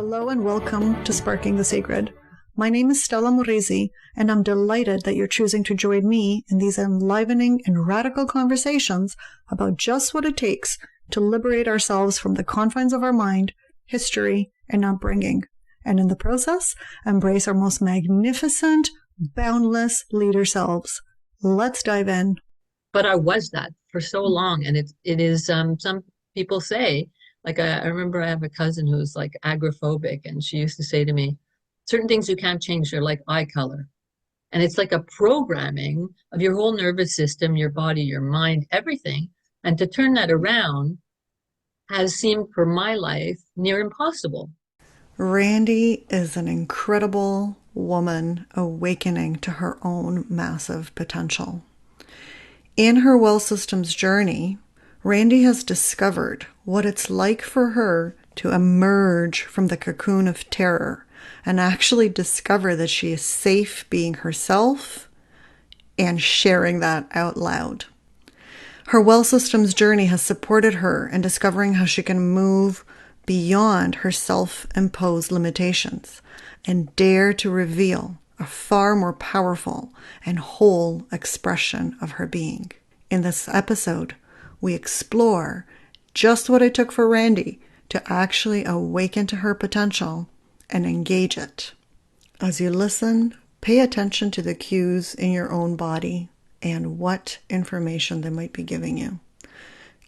Hello and welcome to Sparking the Sacred. My name is Stella Morizi, and I'm delighted that you're choosing to join me in these enlivening and radical conversations about just what it takes to liberate ourselves from the confines of our mind, history, and upbringing, and in the process, embrace our most magnificent, boundless leader selves. Let's dive in. But I was that for so long, and it is some people say, like I remember I have a cousin who's like agoraphobic, and she used to say to me, certain things you can't change, they're like eye color. And it's like a programming of your whole nervous system, your body, your mind, everything. And to turn that around has seemed for my life near impossible. Randi is an incredible woman awakening to her own massive potential. In her WEL-Systems journey, Randi has discovered what it's like for her to emerge from the cocoon of terror and actually discover that she is safe being herself and sharing that out loud. Her WEL-Systems journey has supported her in discovering how she can move beyond her self-imposed limitations and dare to reveal a far more powerful and whole expression of her being. In this episode, we explore just what it took for Randi to actually awaken to her potential and engage it. As you listen, pay attention to the cues in your own body and what information they might be giving you.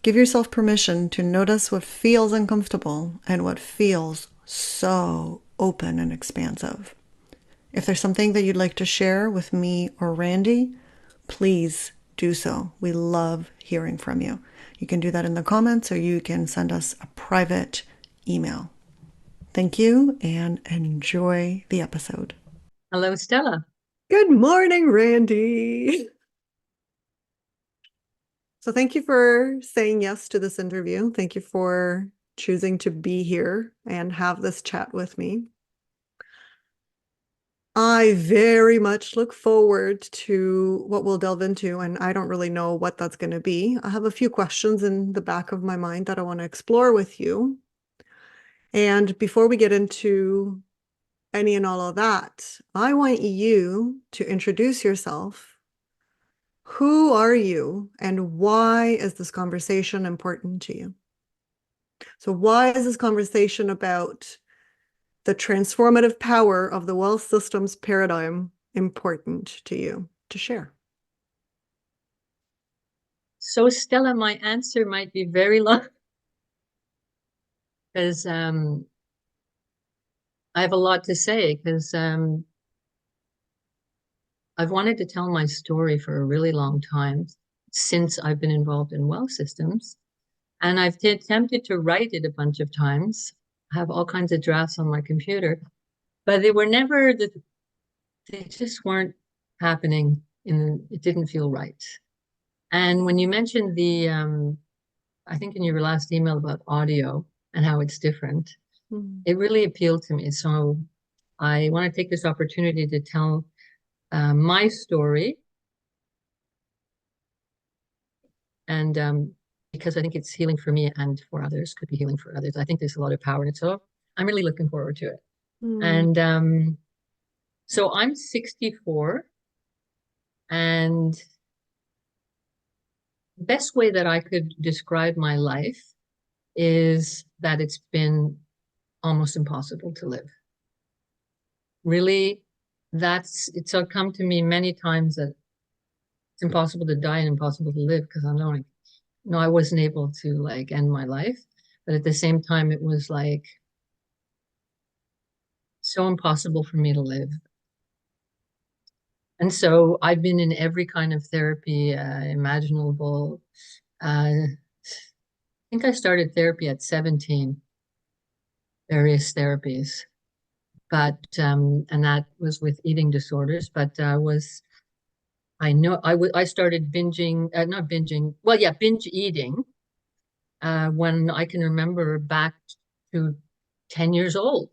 Give yourself permission to notice what feels uncomfortable and what feels so open and expansive. If there's something that you'd like to share with me or Randi, please do so. We love hearing from you. You can do that in the comments, or you can send us a private email. Thank you and enjoy the episode. Hello, Stella. Good morning, Randi. So thank you for saying yes to this interview. Thank you for choosing to be here and have this chat with me. I very much look forward to what we'll delve into, and I don't really know what that's going to be. I have a few questions in the back of my mind that I want to explore with you. And before we get into any and all of that, I want you to introduce yourself. Who are you, and why is this conversation important to you? So why is this conversation about the transformative power of the WEL-Systems paradigm important to you to share? So, Stella, my answer might be very long because I have a lot to say because I've wanted to tell my story for a really long time since I've been involved in WEL-Systems. And I've attempted to write it a bunch of times. I have all kinds of drafts on my computer, but they were never they just weren't happening it didn't feel right. And when you mentioned I think in your last email about audio and how it's different, it really appealed to me. So I want to take this opportunity to tell my story. And because I think it's healing for me and for others, could be healing for others. I think there's a lot of power in it. So I'm really looking forward to it. And so I'm 64, and the best way that I could describe my life is that it's been almost impossible to live. Really, it's come to me many times that it's impossible to die and impossible to live because I'm like, no, I wasn't able to like end my life. But at the same time, it was like so impossible for me to live. And so I've been in every kind of therapy imaginable. I think I started therapy at 17, various therapies, but and that was with eating disorders. But I started binging, not binging, well, yeah, binge eating when I can remember back to 10 years old,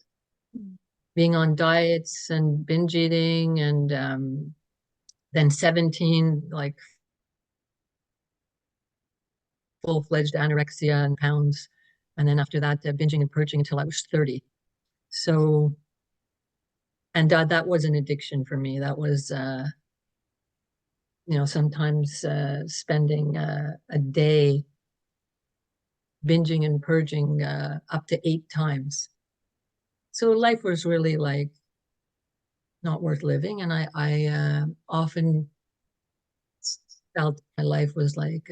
being on diets and binge eating, and then 17, like full-fledged anorexia and pounds. And then after that, binging and purging until I was 30. So, and that was an addiction for me. That was, sometimes spending a day binging and purging up to 8 times. So life was really like not worth living. And I often felt my life was like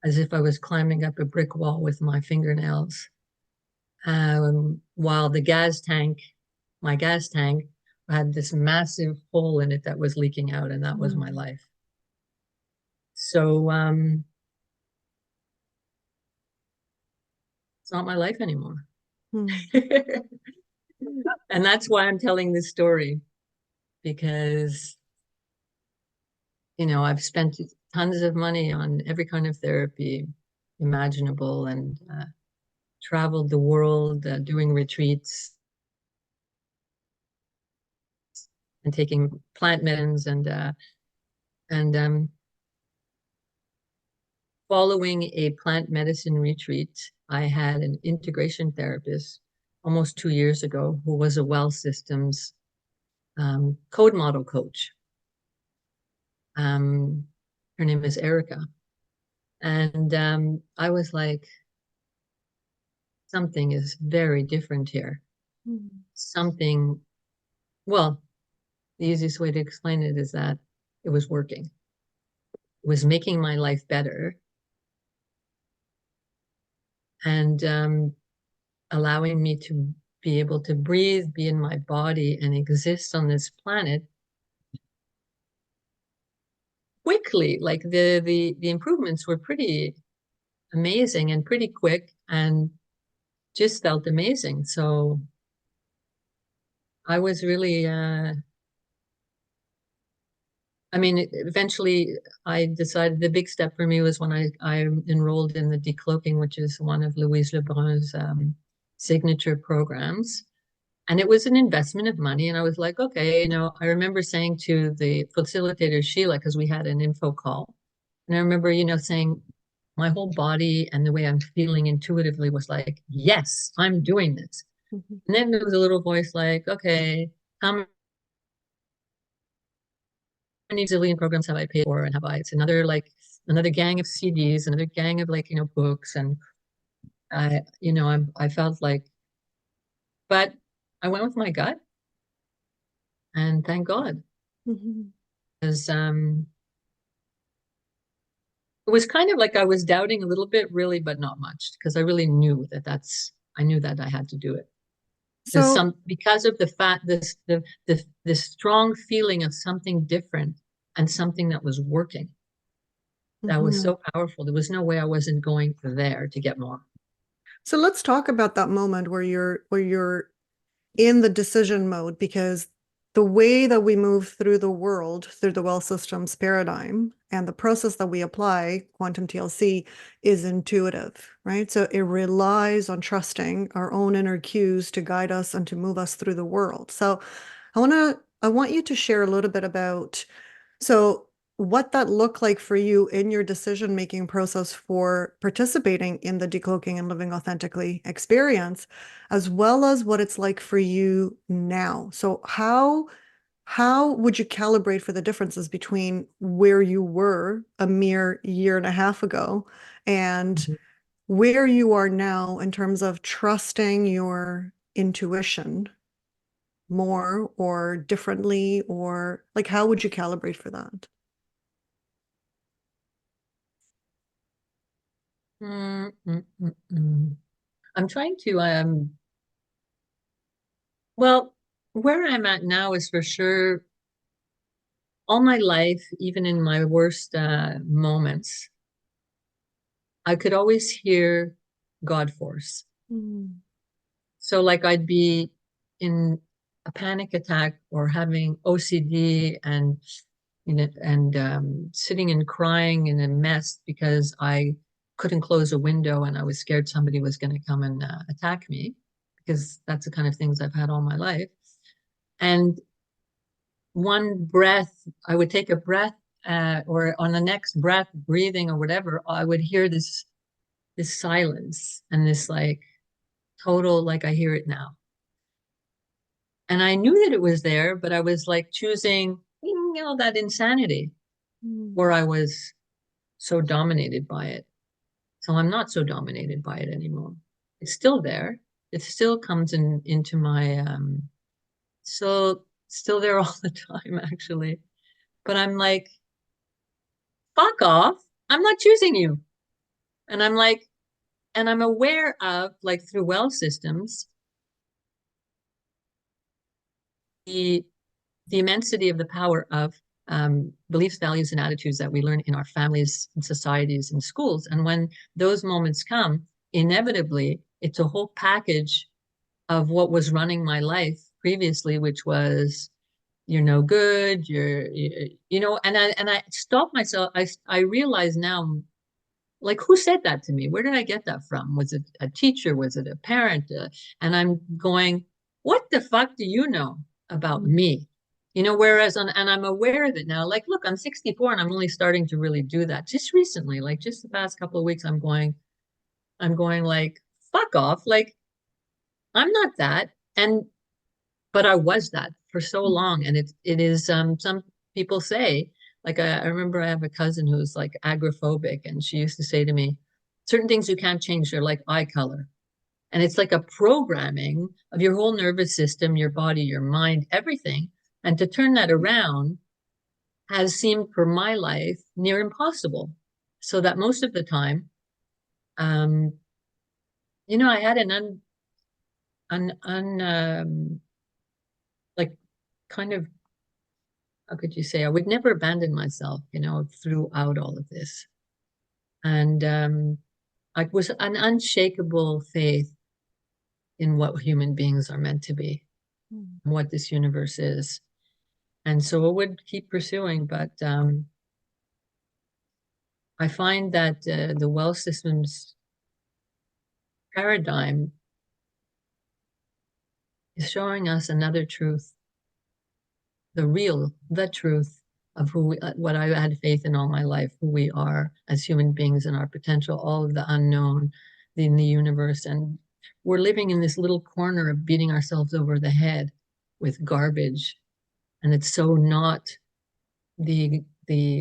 as if I was climbing up a brick wall with my fingernails. While my gas tank, had this massive hole in it that was leaking out, and that was my Mm. life. So it's not my life anymore. Mm. And that's why I'm telling this story, because, I've spent tons of money on every kind of therapy imaginable, and traveled the world doing retreats and taking plant medicines, and following a plant medicine retreat, I had an integration therapist almost 2 years ago who was a WEL-Systems code model coach. Um, Her name is Erica. And I was like, something is very different here. Mm. Something, well, the easiest way to explain it is that it was working. It was making my life better, and allowing me to be able to breathe, be in my body, and exist on this planet quickly. Like the improvements were pretty amazing and pretty quick, and just felt amazing. So I was really I mean, eventually I decided the big step for me was when I enrolled in the decloaking, which is one of Louise Lebrun's signature programs. And it was an investment of money. And I was like, okay, I remember saying to the facilitator, Sheila, because we had an info call. And I remember, saying my whole body and the way I'm feeling intuitively was like, yes, I'm doing this. Mhm. And then there was a little voice like, okay, how many zillion programs have I paid for? And have I, it's another gang of CDs, another gang of books. And I felt like, but I went with my gut, and thank God. Mhm. Because it was kind of like I was doubting a little bit, really, but not much, because I really knew I knew that I had to do it. So, Because of the fact, this strong feeling of something different and something that was working. That was mhm. so powerful. There was no way I wasn't going there to get more. So let's talk about that moment where you're in the decision mode, because the way that we move through the world through the WEL-Systems paradigm and the process that we apply, quantum TLC, is intuitive, right? So it relies on trusting our own inner cues to guide us and to move us through the world. So I want you to share a little bit about so what that looked like for you in your decision-making process for participating in the decloaking and living authentically experience, as well as what it's like for you now. So how would you calibrate for the differences between where you were a mere year and a half ago and Mhm. where you are now in terms of trusting your intuition more or differently, or like how would you calibrate for that? Mm, mm, mm, mm. I'm trying to, well, where I'm at now is for sure all my life, even in my worst moments, I could always hear God force. Mm. So, like, I'd be in a panic attack or having OCD, and sitting and crying in a mess because I couldn't close a window and I was scared somebody was going to come and attack me, because that's the kind of things I've had all my life. And one breath, I would take a breath, or on the next breath, breathing or whatever, I would hear this silence and this like total, like I hear it now. And I knew that it was there, but I was like choosing, that insanity where I was so dominated by it. So I'm not so dominated by it anymore. It's still there. It still comes into my so still there all the time actually. But I'm like, fuck off. I'm not choosing you. And I'm like, and I'm aware of like through WEL-Systems, the the immensity of the power of beliefs, values, and attitudes that we learn in our families and societies and schools. And when those moments come, inevitably, it's a whole package of what was running my life previously, which was you're no good, and I stopped myself. I realize now, like, who said that to me? Where did I get that from? Was it a teacher? Was it a parent? And I'm going, what the fuck do you know about me? Whereas and I'm aware of it now. Like, look, I'm 64 and I'm only starting to really do that just recently, like just the past couple of weeks. I'm going like, fuck off. Like, I'm not that. But I was that for so long. And it is, some people say, like, I remember I have a cousin who's like agoraphobic, and she used to say to me, certain things you can't change, they're like eye color. And it's like a programming of your whole nervous system, your body, your mind, everything. And to turn that around has seemed for my life near impossible. So that most of the time, um, I had an like kind of, how could you say, I would never abandon myself, throughout all of this. And I was an unshakable faith in what human beings are meant to be, what this universe is. And so I would keep pursuing, but I find that the WEL-Systems paradigm is showing us another truth, the truth of what I had faith in all my life, who we are as human beings and our potential, all of the unknown in the universe. And we're living in this little corner of beating ourselves over the head with garbage. And it's so not the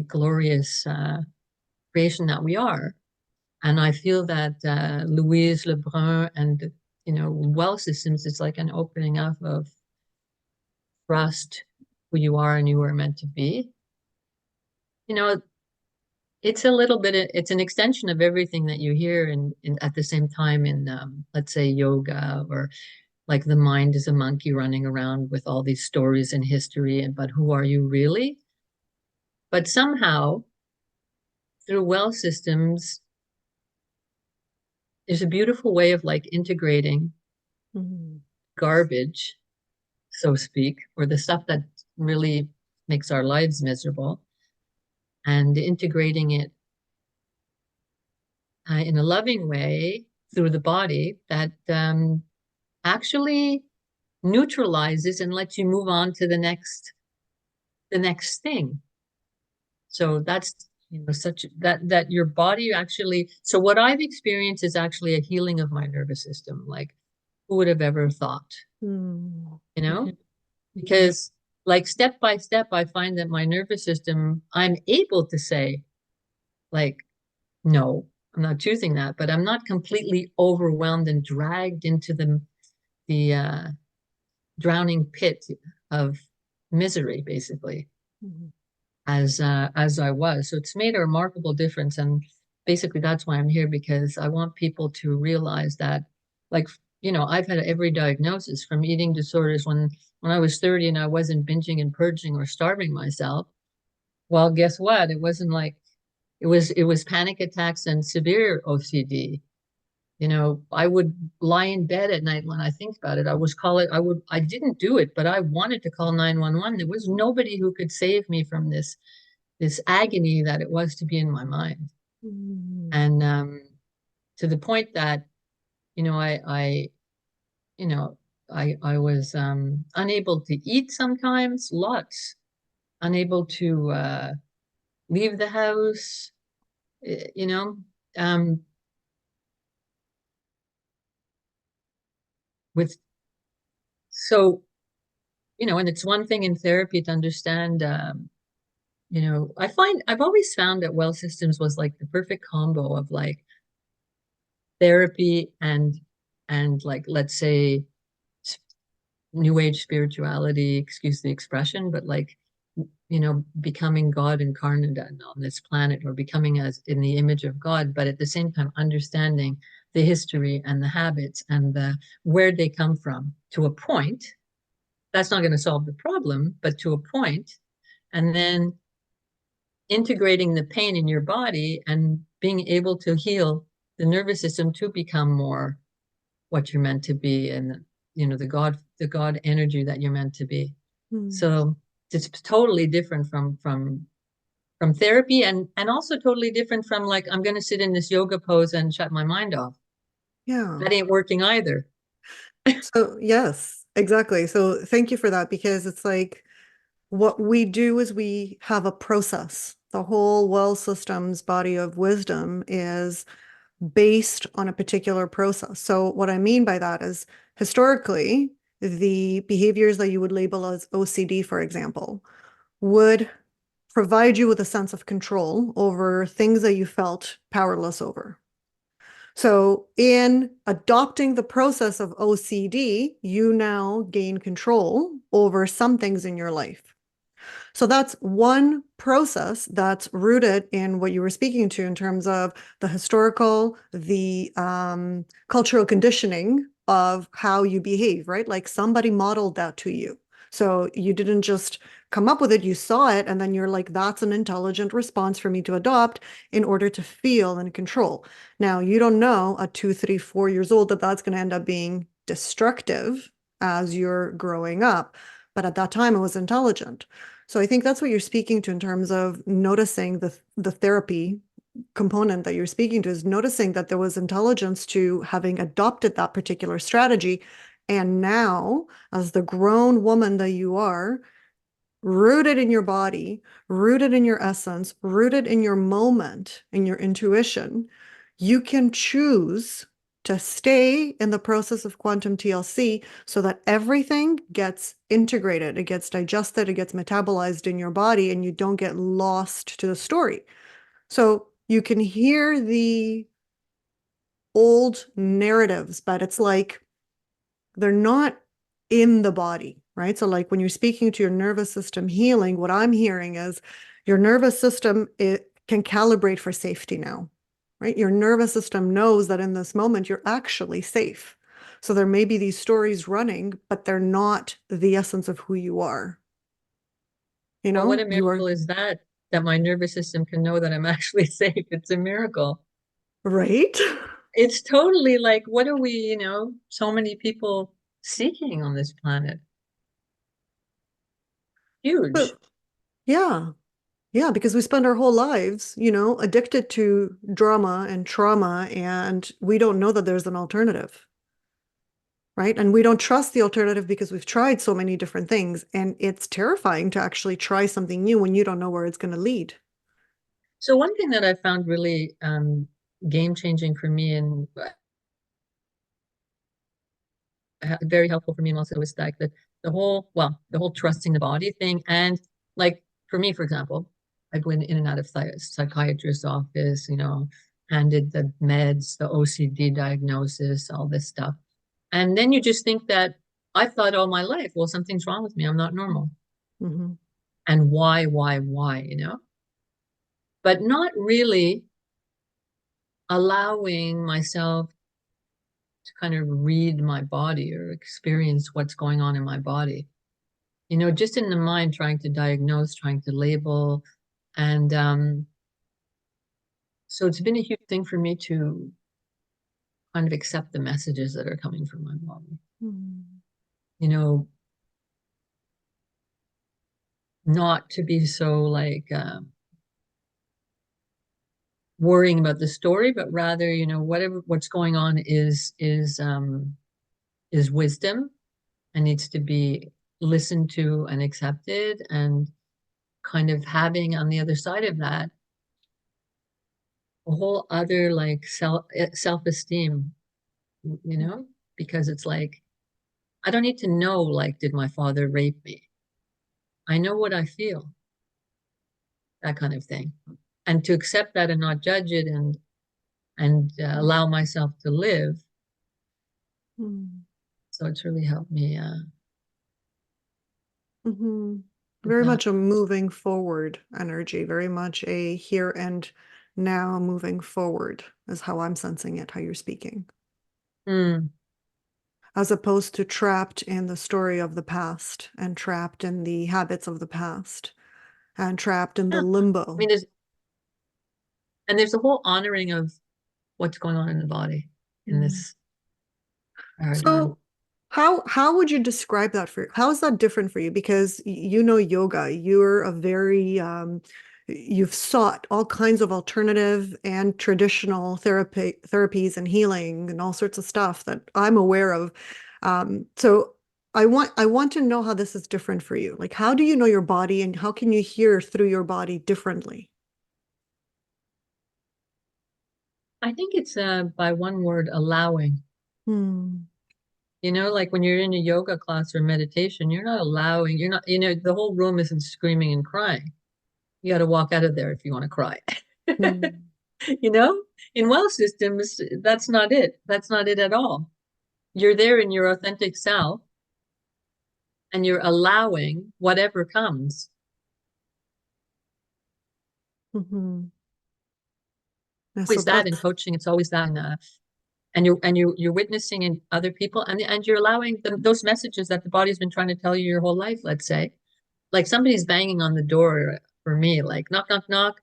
glorious creation that we are. And I feel that Louise Lebrun and WEL-Systems is like an opening up of trust who you are and you are meant to be. You know, it's a little bit, it's an extension of everything that you hear in at the same time in, let's say, yoga, or like the mind is a monkey running around with all these stories and history, but who are you really? But somehow, through WEL-Systems, there's a beautiful way of like integrating garbage, so to speak, or the stuff that really makes our lives miserable, and integrating it in a loving way through the body that actually neutralizes and lets you move on to the next thing. So that's such that your body actually. So what I've experienced is actually a healing of my nervous system. Like, who would have ever thought? You know, because like step by step, I find that my nervous system, I'm able to say, like, no, I'm not choosing that, but I'm not completely overwhelmed and dragged into the drowning pit of misery, basically, as I was. So it's made a remarkable difference, and basically that's why I'm here, because I want people to realize that, like, I've had every diagnosis from eating disorders when I was 30 and I wasn't binging and purging or starving myself. Well, guess what? It wasn't like it was panic attacks and severe OCD. I would lie in bed at night when I think about it. I didn't do it, but I wanted to call 911. There was nobody who could save me from this agony that it was to be in my mind. And to the point that, I you know, I was unable to eat sometimes, lots, unable to leave the house, eh, you know, um, with so and it's one thing in therapy to understand, I've always found that Well Systems was like the perfect combo of like therapy and like, let's say, new age spirituality, excuse the expression, but like, becoming God incarnate on this planet, or becoming as in the image of God, but at the same time understanding the history and the habits and the where they come from to a point. That's not going to solve the problem, but to a point, and then integrating the pain in your body and being able to heal the nervous system to become more what you're meant to be, and the god energy that you're meant to be. Hmm. So it's totally different from therapy, and also totally different from like, I'm going to sit in this yoga pose and shut my mind off. Yeah. That ain't working either. So, yes, exactly. So, thank you for that because it's like what we do is we have a process. The whole well systems body of wisdom is based on a particular process. So, what I mean by that is historically, the behaviors that you would label as OCD, for example, would provide you with a sense of control over things that you felt powerless over. So, in adopting the process of OCD, you now gain control over some things in your life. So that's one process that's rooted in what you were speaking to in terms of the historical, the cultural conditioning of how you behave, right? Like somebody modeled that to you. So you didn't just come up with it, you saw it, and then you're like, that's an intelligent response for me to adopt in order to feel and control. Now, you don't know at 2, 3, 4 years old that that's going to end up being destructive as you're growing up. But at that time, it was intelligent. So I think that's what you're speaking to in terms of noticing the therapy component that you're speaking to is noticing that there was intelligence to having adopted that particular strategy. And now, as the grown woman that you are, rooted in your body, rooted in your essence, rooted in your moment, in your intuition, you can choose to stay in the process of quantum TLC so that everything gets integrated, it gets digested, it gets metabolized in your body, and you don't get lost to the story. So you can hear the old narratives, but it's like they're not in the body, right? So, like when you're speaking to your nervous system healing, what I'm hearing is your nervous system, it can calibrate for safety now, right? Your nervous system knows that in this moment you're actually safe. So there may be these stories running, but they're not the essence of who you are. You Well, what know, a you are miracle is that, that my nervous system can know that I'm actually safe. It's a miracle. right. It's totally like, what are we, so many people seeking on this planet? Huge. But yeah, yeah, because we spend our whole lives, addicted to drama and trauma, and we don't know that there's an alternative, right? And we don't trust the alternative because we've tried so many different things. And it's terrifying to actually try something new when you don't know where it's going to lead. So one thing that I found really game changing for me, and very helpful for me also, was like the whole trusting the body thing. And like for me, for example, I've been in and out of psychiatrist's office, handed the meds, the OCD diagnosis, all this stuff. And then you just think that I thought all my life, well, something's wrong with me. I'm not normal. Mm-hmm. And why? But not really allowing myself to kind of read my body or experience what's going on in my body. Just in the mind, trying to diagnose, trying to label. And so it's been a huge thing for me to kind of accept the messages that are coming from my body. Mm-hmm. You know, not to be so like worrying about the story, but rather, what's going on is wisdom, and needs to be listened to and accepted, and kind of having on the other side of that a whole other like self-esteem, because it's like I don't need to know, like, did my father rape me? I know what I feel, that kind of thing. And to accept that and not judge it and allow myself to live. Mm. So it's really helped me Hmm. with Very that. much a moving forward energy, very much a here and now moving forward is how I'm sensing it, how you're speaking, Mm. as opposed to trapped in the story of the past and trapped in the habits of the past and trapped in the Yeah. I limbo. mean, there's a whole honoring of what's going on in the body in Mm. this paradigm. So how would you describe that for you? How is that different for you? Because you know yoga, you're a very you've sought all kinds of alternative and traditional therapies and healing and all sorts of stuff that I'm aware of. So I want to know how this is different for you. Like how do you know your body and how can you hear through your body differently? I think it's by one word, allowing. Hmm. You know, like when you're in a yoga class or meditation, you're not allowing, you're not, the whole room isn't screaming and crying. You got to walk out of there if you want to cry. Hmm. You know, in WEL-Systems, that's not it. That's not it at all. You're there in your authentic self and you're allowing whatever comes. Hmm. Yeah, so Always that in that's coaching. It's always that and you're witnessing in other people and you're allowing those messages that the body's been trying to tell you your whole life, let's say. Like somebody's banging on the door for me, like knock, knock, knock.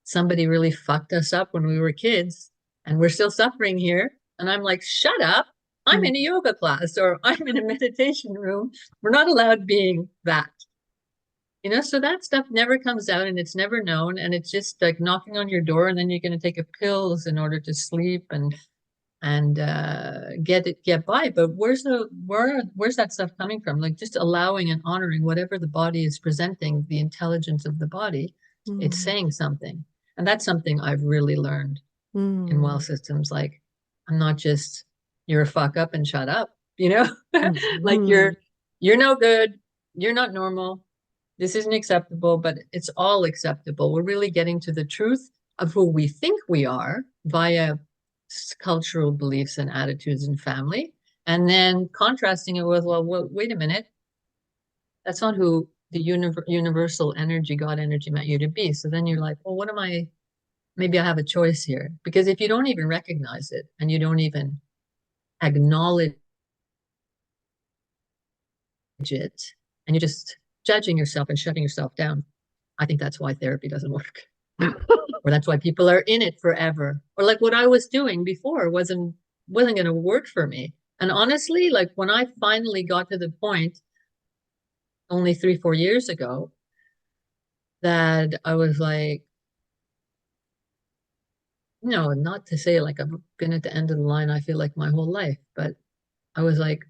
Somebody really fucked us up when we were kids and we're still suffering here. And I'm like, shut up. I'm mm, in a yoga class or I'm in a meditation room. We're not allowed being that. So that stuff never comes out and it's never known. And it's just like knocking on your door and then you're going to take a pills in order to sleep and get by. But where's that stuff coming from? Like just allowing and honoring whatever the body is presenting, the intelligence of the body, it's mm, saying something. And that's something I've really learned in mm, WEL-Systems. Like I'm not just you're a fuck up and shut up, you know? Like mm, you're no good, you're not normal. This isn't acceptable, but it's all acceptable. We're really getting to the truth of who we think we are via cultural beliefs and attitudes and family, and then contrasting it with, well, wait a minute, that's not who the universal energy, God energy meant you to be. So then you're like, well, what am I? Maybe I have a choice here. Because if you don't even recognize it and you don't even acknowledge it, and you're just judging yourself and shutting yourself down, I think that's why therapy doesn't work. Or that's why people are in it forever. Or like what I was doing before wasn't going to work for me. And honestly, like when I finally got to the point only 3, 4 years ago that I was like, not to say like I've been at the end of the line, I feel like my whole life, but I was like,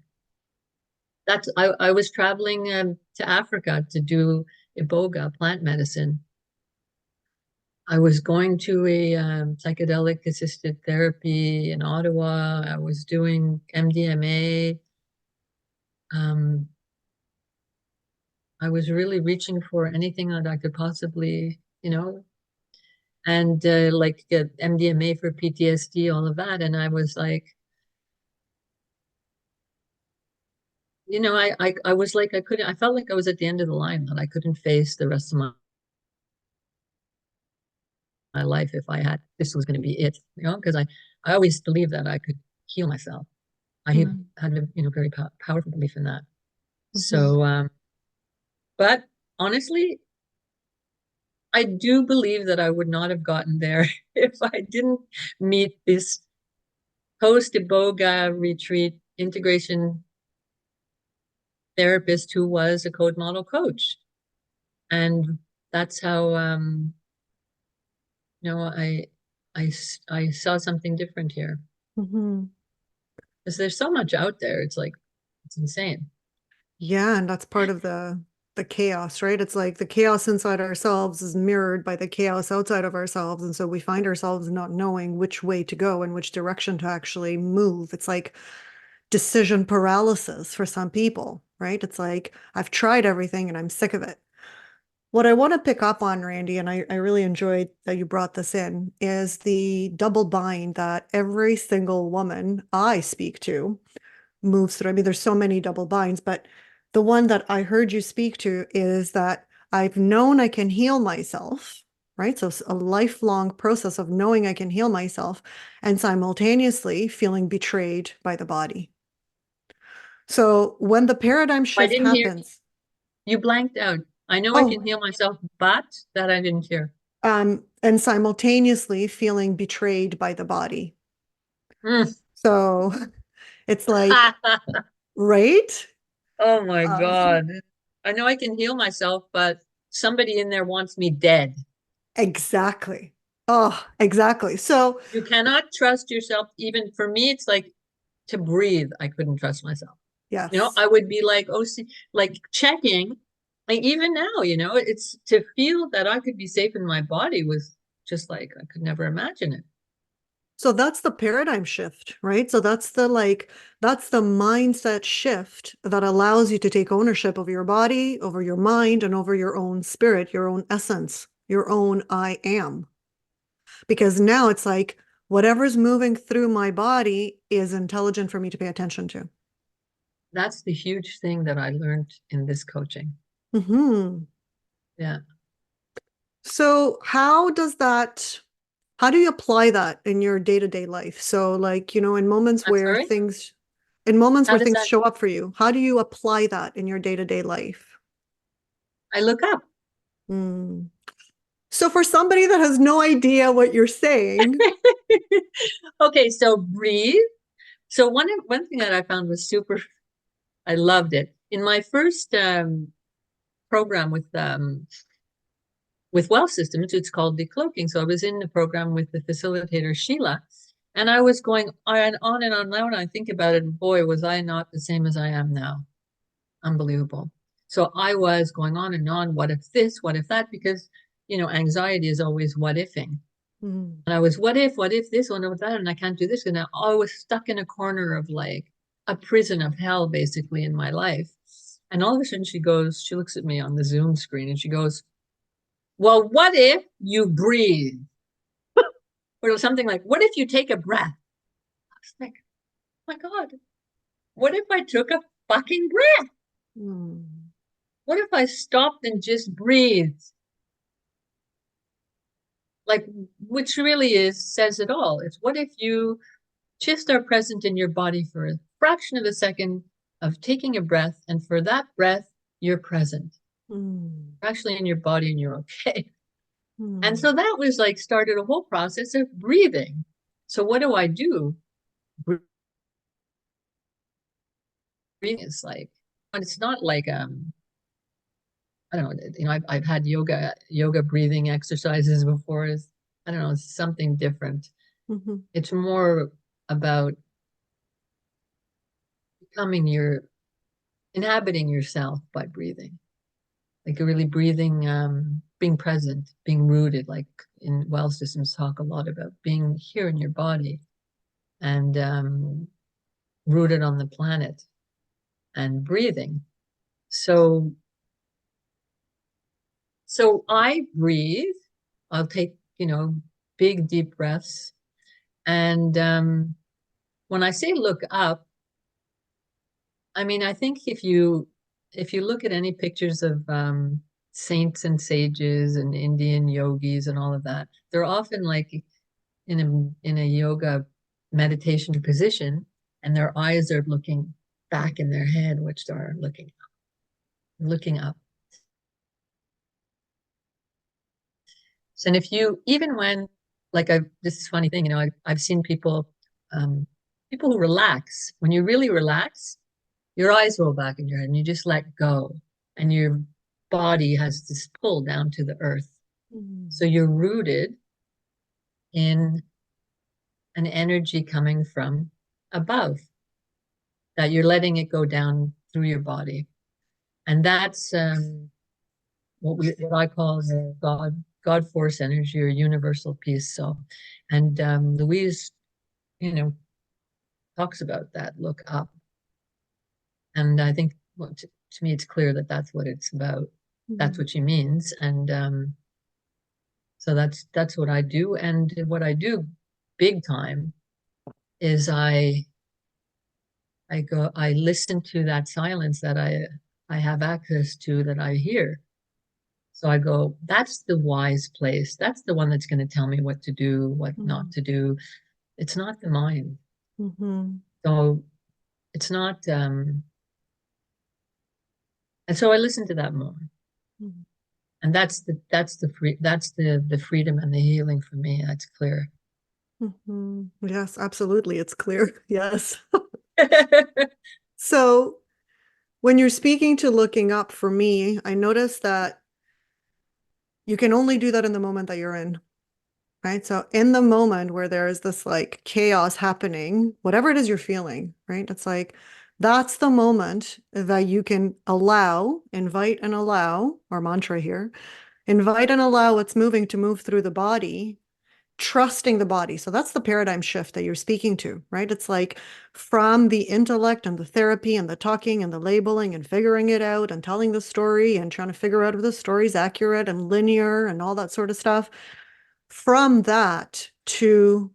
I was traveling to Africa to do iboga plant medicine. I was going to a psychedelic assisted therapy in Ottawa. I was doing MDMA. Um, I was really reaching for anything that I could possibly, and like get MDMA for PTSD, all of that. And I was like, I was like, I felt like I was at the end of the line, that I couldn't face the rest of my life if this was going to be it, because I always believed that I could heal myself. I mm, had a, very powerful belief in that. mhm, So, but honestly, I do believe that I would not have gotten there if I didn't meet this post Iboga retreat integration therapist who was a code model coach. And that's how, you know, I, I saw something different here mhm. because there's so much out there. It's like, it's insane. Yeah, and that's part of the chaos, right? It's like the chaos inside ourselves is mirrored by the chaos outside of ourselves, and so we find ourselves not knowing which way to go and which direction to actually move. It's like decision paralysis for some people, right? It's like, I've tried everything and I'm sick of it. What I want to pick up on, Randy, and I really enjoyed that you brought this in, is the double bind that every single woman I speak to moves through. I mean, there's so many double binds, but the one that I heard you speak to is that I've known I can heal myself, right? So it's a lifelong process of knowing I can heal myself and simultaneously feeling betrayed by the body. So when the paradigm I shift didn't hear happens, you blanked out. I know I can oh, heal myself, but that I didn't hear. and simultaneously feeling betrayed by the body. Mm. So it's like, right? Oh my Uh, God. I know I can heal myself, but somebody in there wants me dead. exactly. Oh, exactly. So, You cannot trust yourself. Even for me, it's like to breathe. I couldn't trust myself. yes. I would be like, oh, see, like checking. Like even now, it's to feel that I could be safe in my body was just like I could never imagine it. So that's the paradigm shift, right? So that's the mindset shift that allows you to take ownership of your body, over your mind, and over your own spirit, your own essence, your own I am. Because now it's like whatever's moving through my body is intelligent for me to pay attention to. That's the huge thing that I learned in this coaching. Hmm. Yeah, So how do you apply that in your day-to-day life? So like, I'm sorry. in moments How where does things that? show up for you, how do you apply that in your day-to-day life? I look up. Hmm. So for somebody that has no idea what you're saying, Okay, so breathe. So one thing that I found was super. I loved it in my first program with WEL-Systems. It's called decloaking. So I was in the program with the facilitator Sheila, and I was going on and on. Now, when I think about it, boy, was I not the same as I am now. Unbelievable. So I was going on and on. What if this? What if that? Because anxiety is always what ifing. hmm, And I was, what if this, what if that, and I can't do this. And I was stuck in a corner of like a prison of hell, basically, in my life. And all of a sudden she looks at me on the Zoom screen and she goes, well, what if you breathe? Or something like, what if you take a breath? I was like, oh my God, what if I took a fucking breath? hmm, What if I stopped and just breathed? Like, which really says it all. It's what if you just are present in your body for a fraction of a second of taking a breath, and for that breath, you're present. hmm, You're actually in your body and you're okay. And hmm, so that was like started a whole process of breathing. So what do I do? Breathing is like, but it's not like I don't know, I've had yoga breathing exercises before. I don't know, it's something different. hmm, It's more about becoming inhabiting yourself by breathing. Like you're really breathing, being present, being rooted, like in WEL-Systems talk a lot about being here in your body and rooted on the planet and breathing. So so I breathe. I'll take, big deep breaths. And when I say look up, I mean I think if you look at any pictures of saints and sages and Indian yogis and all of that, they're often like in a yoga meditation position, and their eyes are looking back in their head, which are looking up. So, and if you even when like I this is a funny thing, I've seen um, people who relax. When you really relax, your eyes roll back in your head and you just let go, and your body has this pull down to the earth. hmm, So you're rooted in an energy coming from above, that you're letting it go down through your body. And that's what I call the God force energy or universal peace. So, and Louise, you know, talks about that. Look up. And I think, well, to me, it's clear that that's what it's about. That's Mm-hmm. what she means. And so that's what I do. And what I do big time is I listen to that silence that I have access to, that I hear. So I go, that's the wise place. That's the one that's going to tell me what to do, what not to do. It's not the mind. Mm-hmm. So it's not, and so I listen to that more. And that's the freedom and the healing for me. That's clear. Mm-hmm. Yes, absolutely. It's clear. Yes. So when you're speaking to looking up for me, I notice that you can only do that in the moment that you're in, right? So in the moment where there is this like chaos happening, whatever it is you're feeling, right? It's like that's the moment that you can allow, invite and allow, our mantra here, invite and allow what's moving to move through the body, trusting the body. So that's the paradigm shift that you're speaking to, right? It's like from the intellect and the therapy and the talking and the labeling and figuring it out and telling the story and trying to figure out if the story's accurate and linear and all that sort of stuff. From that to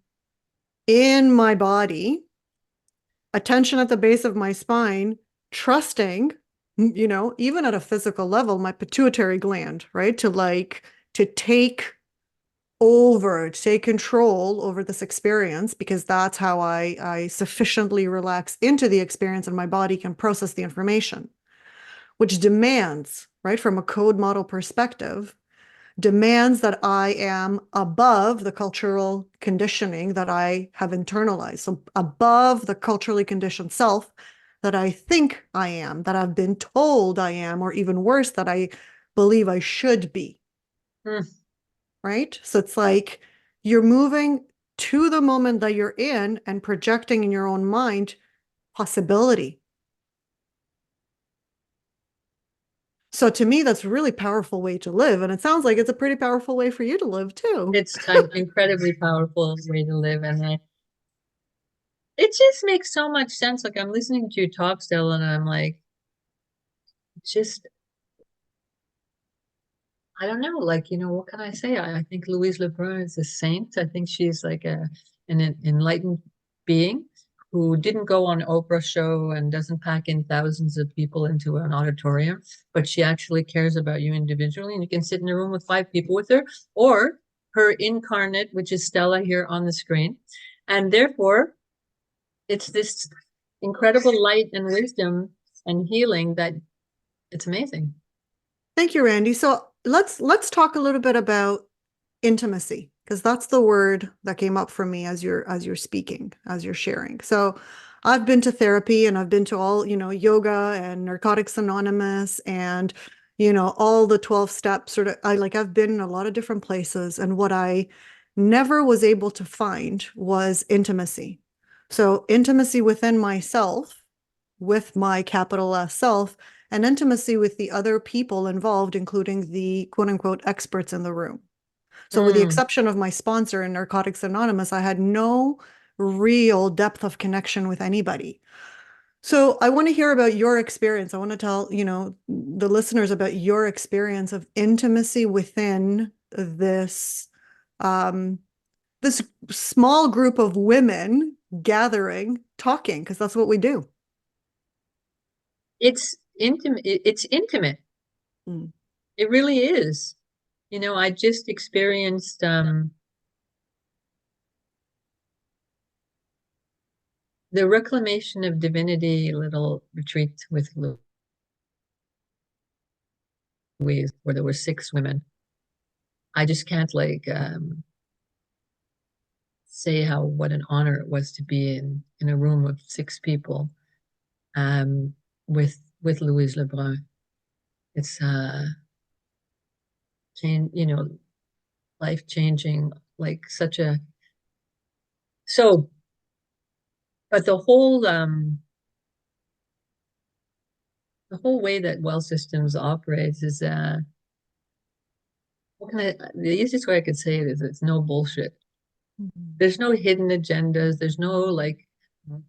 in my body, attention at the base of my spine, trusting, even at a physical level, my pituitary gland, right? To take over, take control over this experience, because that's how I sufficiently relax into the experience and my body can process the information, which demands, right, from a code model perspective, demands that I am above the cultural conditioning that I have internalized. So above the culturally conditioned self that I think I am, that I've been told I am, or even worse, that I believe I should be. Mm. Right? So it's like you're moving to the moment that you're in and projecting in your own mind possibility. So to me, that's a really powerful way to live. And it sounds like it's a pretty powerful way for you to live too. It's an incredibly powerful way to live. And it just makes so much sense. Like I'm listening to you talk still, and I'm like, just, I don't know, like, what can I say? I think Louise Lebrun is a saint. I think she's like an enlightened being who didn't go on Oprah show and doesn't pack in thousands of people into an auditorium, but she actually cares about you individually. And you can sit in a room with 5 people with her, or her incarnate, which is Stella here on the screen. And therefore, it's this incredible light and wisdom and healing that it's amazing. Thank you, Randy. So let's talk a little bit about intimacy, because that's the word that came up for me as you're speaking, as you're sharing. So I've been to therapy and I've been to all, yoga and Narcotics Anonymous and, all the 12 steps sort of. I've been in a lot of different places, and what I never was able to find was intimacy. So intimacy within myself, with my capital S self, and intimacy with the other people involved, including the quote unquote experts in the room. So, with the Mm. exception of my sponsor in Narcotics Anonymous, I had no real depth of connection with anybody. So, I want to hear about your experience. I want to tell, the listeners about your experience of intimacy within um, this small group of women gathering, talking, because that's what we do. It's intimate. It's intimate. Mm. It really is. I just experienced the Reclamation of Divinity little retreat with Louise, where there were 6 women. I just can't say what an honor it was to be in a room of 6 people um, with Louise Lebrun. It's change, life changing, like such a so. But the whole way that WEL-Systems operates is the easiest way I could say it is it's no bullshit. Mhm. There's no hidden agendas. There's no like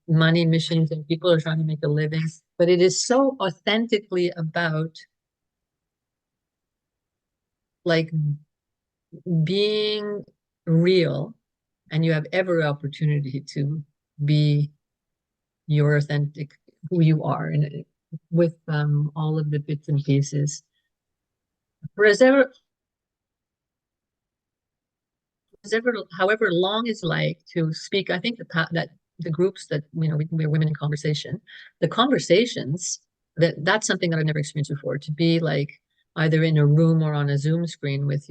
money machines and people are trying to make a living. but it is so authentically about like being real, and you have every opportunity to be your authentic who you are, and with all of the bits and pieces. Whereas however long is like to speak, I think that the groups that we're women in conversation, the conversations that's something that I've never experienced before. To be like either in a room or on a Zoom screen with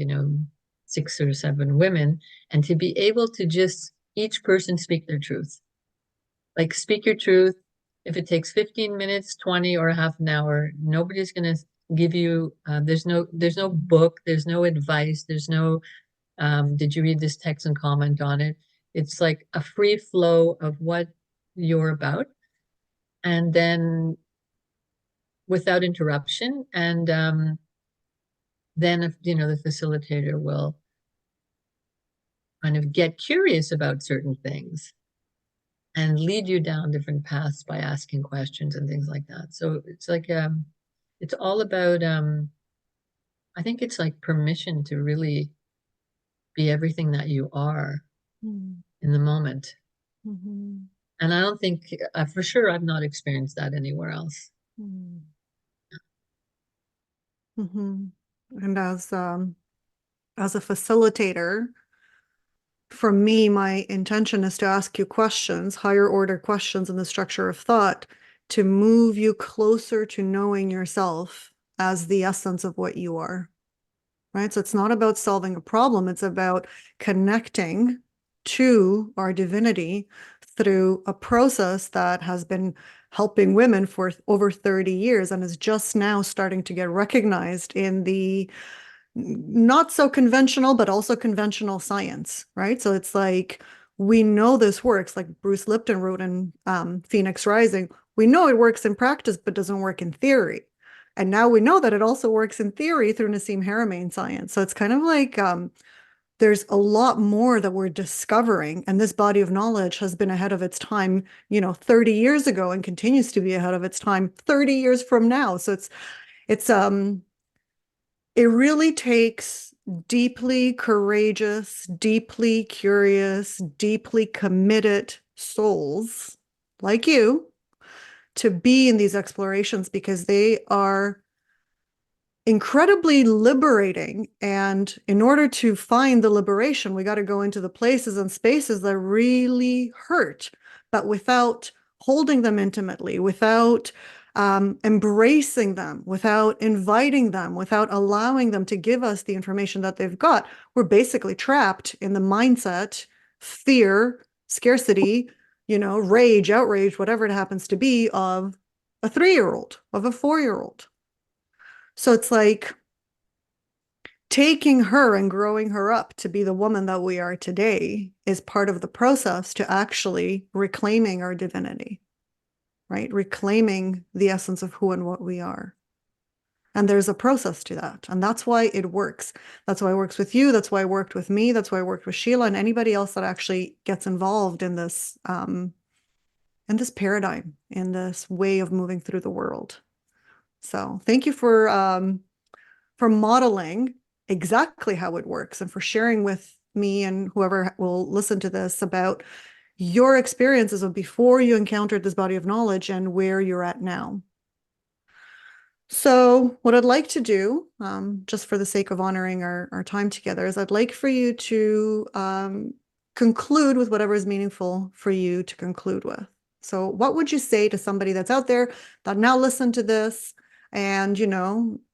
6 or 7 women, and to be able to just each person speak their truth. Like speak your truth. If it takes 15 minutes, 20, or a half an hour, nobody's gonna give you. There's no book. There's no advice. There's no did you read this text and comment on it? It's like a free flow of what you're about, and then without interruption. And then if the facilitator will kind of get curious about certain things and lead you down different paths by asking questions and things like that. So it's like it's all about I think it's like permission to really be everything that you are Mm-hmm. in the moment. Mm-hmm. And I don't think, for sure, I've not experienced that anywhere else. Mm-hmm. And as a facilitator, for me, my intention is to ask you questions, higher order questions in the structure of thought, to move you closer to knowing yourself as the essence of what you are. Right? So it's not about solving a problem, it's about connecting to our divinity through a process that has been helping women for over 30 years and is just now starting to get recognized in the not so conventional, but also conventional science, right? So it's like, we know this works, like Bruce Lipton wrote in Phoenix Rising. We know it works in practice, but doesn't work in theory. And now we know that it also works in theory through Nassim Haramein science. So it's kind of like there's a lot more that we're discovering. And this body of knowledge has been ahead of its time, 30 years ago, and continues to be ahead of its time 30 years from now. So it's it really takes deeply courageous, deeply curious, deeply committed souls like you to be in these explorations, because they are incredibly liberating. And in order to find the liberation, we got to go into the places and spaces that really hurt, but without holding them intimately, without embracing them, without inviting them, without allowing them to give us the information that they've got. We're basically trapped in the mindset, fear, scarcity, rage, outrage, whatever it happens to be, of a 3-year-old, of a 4-year-old. So it's like taking her and growing her up to be the woman that we are today is part of the process to actually reclaiming our divinity, right? Reclaiming the essence of who and what we are. And there's a process to that. And that's why it works. That's why it works with you. That's why it worked with me. That's why it worked with Sheila and anybody else that actually gets involved in this paradigm, in this way of moving through the world. So thank you for modeling exactly how it works and for sharing with me and whoever will listen to this about your experiences of before you encountered this body of knowledge and where you're at now. So what I'd like to do, just for the sake of honoring our time together, is I'd like for you to conclude with whatever is meaningful for you to conclude with. So what would you say to somebody that's out there that now listened to this and,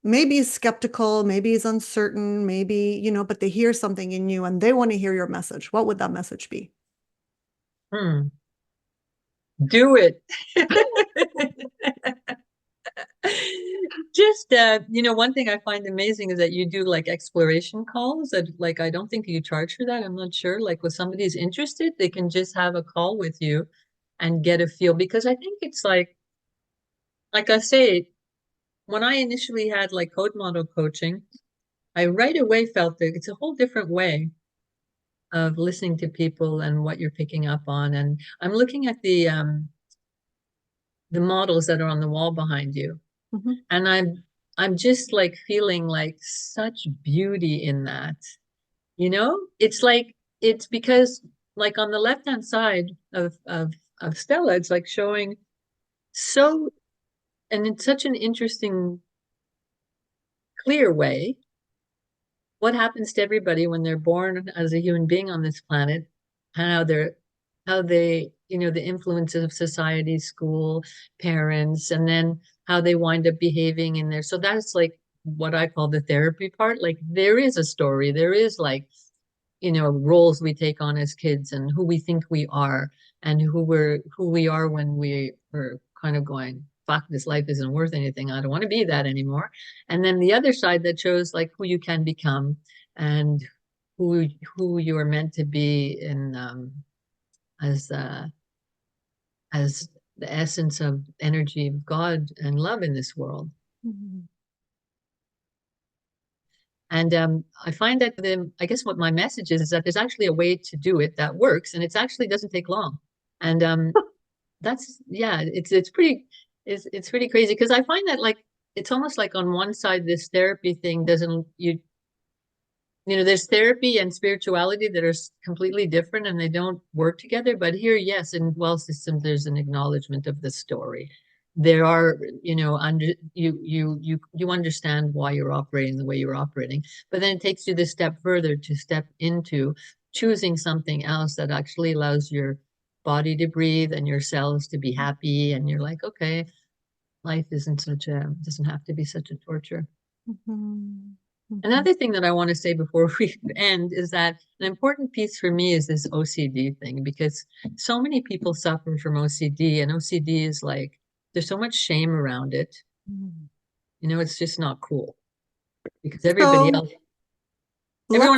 maybe is skeptical, maybe is uncertain, maybe, but they hear something in you and they want to hear your message? What would that message be? Do it. Just one thing I find amazing is that you do like exploration calls. That like I don't think you charge for that. I'm not sure. Like when somebody's interested, they can just have a call with you and get a feel, because I think it's like I say, when I initially had like code model coaching, I right away felt that it's a whole different way of listening to people and what you're picking up on. And I'm looking at the the models that are on the wall behind you. Mhm. And I'm just like feeling like such beauty in that. You know, it's like it's because like on the left hand side of Stella, it's like showing so and in such an interesting, clear way what happens to everybody when they're born as a human being on this planet, and how they, you know, the influences of society, school, parents, and then how they wind up behaving in there. So that's like what I call the therapy part. Like there is a story, there is like, you know, roles we take on as kids and who we think we are and who we are when we are kind of going, fuck, this life isn't worth anything. I don't want to be that anymore. And then the other side that shows like who you can become and who you are meant to be in as as the essence of energy of God and love in this world. Mhm. And I find that I guess what my message is that there's actually a way to do it that works, and it actually doesn't take long. And that's yeah, it's pretty crazy because I find that like it's almost like on one side this therapy thing doesn't you know, there's therapy and spirituality that are completely different and they don't work together. But here, yes, in WEL-Systems, there's an acknowledgement of the story. There are, you know, you understand why you're operating the way you're operating, but then it takes you this step further to step into choosing something else that actually allows your body to breathe and your cells to be happy. And you're like, okay, life isn't such a doesn't have to be such a torture. Mhm. Mhm. Another thing that I want to say before we end is that an important piece for me is this OCD thing because so many people suffer from OCD, and OCD is like there's so much shame around it. Mhm. You know, it's just not cool because So everyone let's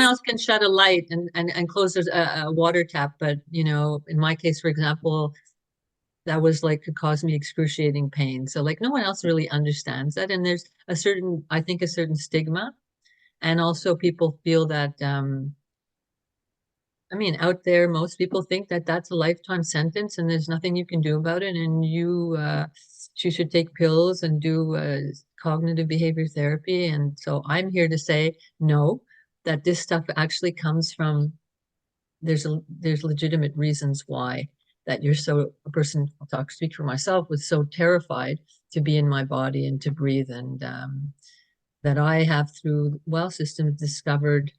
else can shut a light and close a water tap, but you know, in my case, for example, that was like could cause me excruciating pain. So like no one else really understands that, and there's a certain, I think, a certain stigma, and also people feel that I mean, out there, most people think that that's a lifetime sentence and there's nothing you can do about it. And you should take pills and do cognitive behavior therapy. And so I'm here to say no, that this stuff actually comes from, there's legitimate reasons why that you're so, a person, I'll speak for myself, was so terrified to be in my body and to breathe. And that I have through WEL-Systems discovered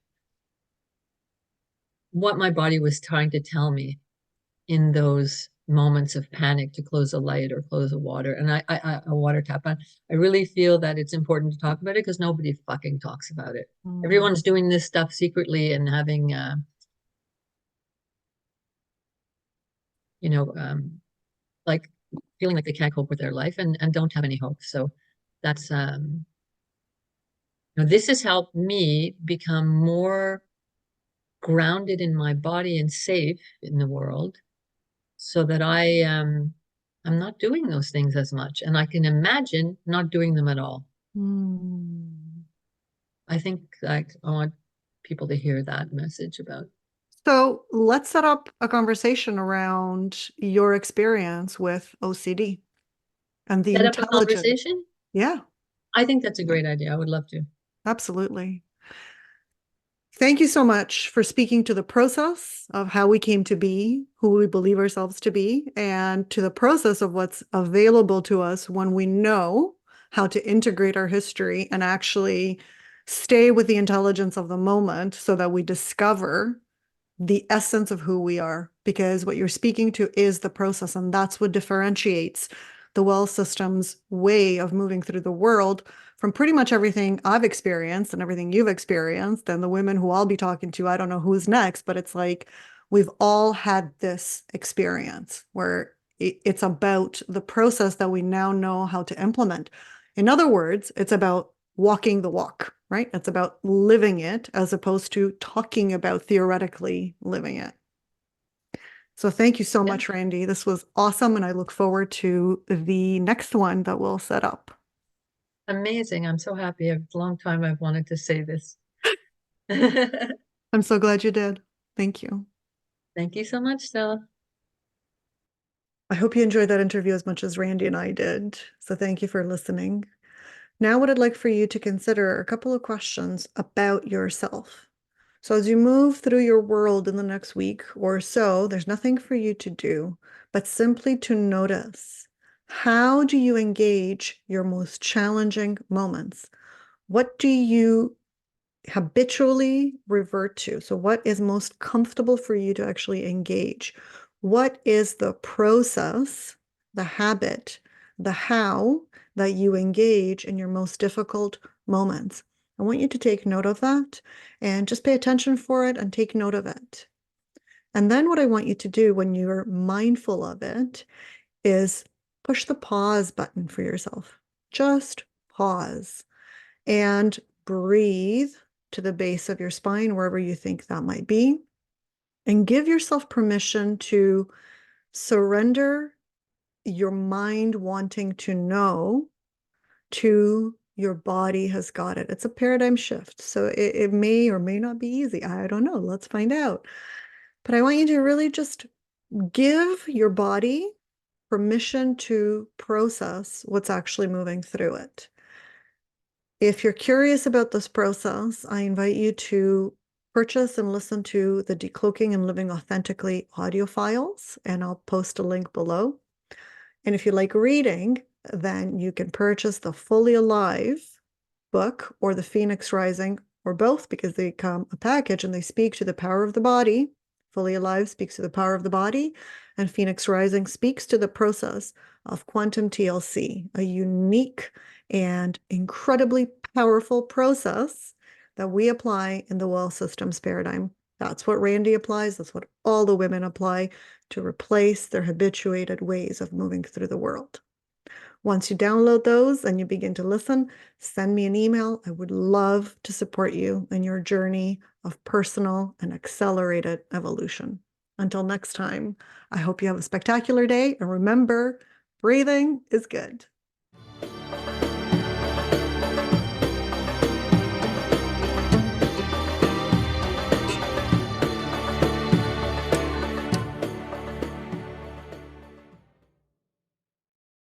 what my body was trying to tell me in those moments of panic to close a light or close a water and a water tap on. I really feel that it's important to talk about it because nobody fucking talks about it. Mm. Everyone's doing this stuff secretly and having you know like feeling like they can't cope with their life and don't have any hope. So that's you know, this has helped me become more grounded in my body and safe in the world so that I'm not doing those things as much and I can imagine not doing them at all. Mm. I think like I want people to hear that message about So let's set up a conversation around your experience with OCD and the set up a intelligence. conversation. Yeah, I think that's a great idea. I would love to. absolutely. Thank you so much for speaking to the process of how we came to be, who we believe ourselves to be, and to the process of what's available to us when we know how to integrate our history and actually stay with the intelligence of the moment so that we discover the essence of who we are, because what you're speaking to is the process, and that's what differentiates the WEL-Systems way of moving through the world from pretty much everything I've experienced and everything you've experienced, and the women who I'll be talking to. I don't know who's next, but it's like we've all had this experience where it's about the process that we now know how to implement. In other words, it's about walking the walk, right? It's about living it as opposed to talking about theoretically living it. So thank you so Yeah, much, Randy. This was awesome, and I look forward to the next one that we'll set up. amazing. I'm so happy. A long time I've wanted to say this. Thank I'm so glad you did. Thank you. you so much, Stella. I hope you enjoyed that interview as much as Randy and I did. So thank you for listening. Now, what I'd like for you to consider are a couple of questions about yourself. So, as you move through your world in the next week or so, there's nothing for you to do, but simply to notice, how do you engage your most challenging moments? What do you habitually revert to? So, what is most comfortable for you to actually engage? What is the process, the habit, the how that you engage in your most difficult moments? I want you to take note of that and just pay attention for it and take note of it. And then what I want you to do when you're mindful of it is push the pause button for yourself. Just pause and breathe to the base of your spine, wherever you think that might be, and give yourself permission to surrender your mind wanting to know to your body has got it. It's a paradigm shift. So it may or may not be easy. I don't know. Let's find out. But I want you to really just give your body permission to process what's actually moving through it. If you're curious about this process, I invite you to purchase and listen to the Decloaking and Living Authentically audio files, and I'll post a link below. And if you like reading, then you can purchase the Fully Alive book or the Phoenix Rising, or both, because they come a package and they speak to the power of the body. Fully Alive speaks to the power of the body, and Phoenix Rising speaks to the process of quantum TLC, a unique and incredibly powerful process that we apply in the WEL-Systems paradigm. That's what Randi applies. That's what all the women apply to replace their habituated ways of moving through the world. Once you download those and you begin to listen, send me an email. I would love to support you in your journey of personal and accelerated evolution. Until next time, I hope you have a spectacular day. And remember, breathing is good.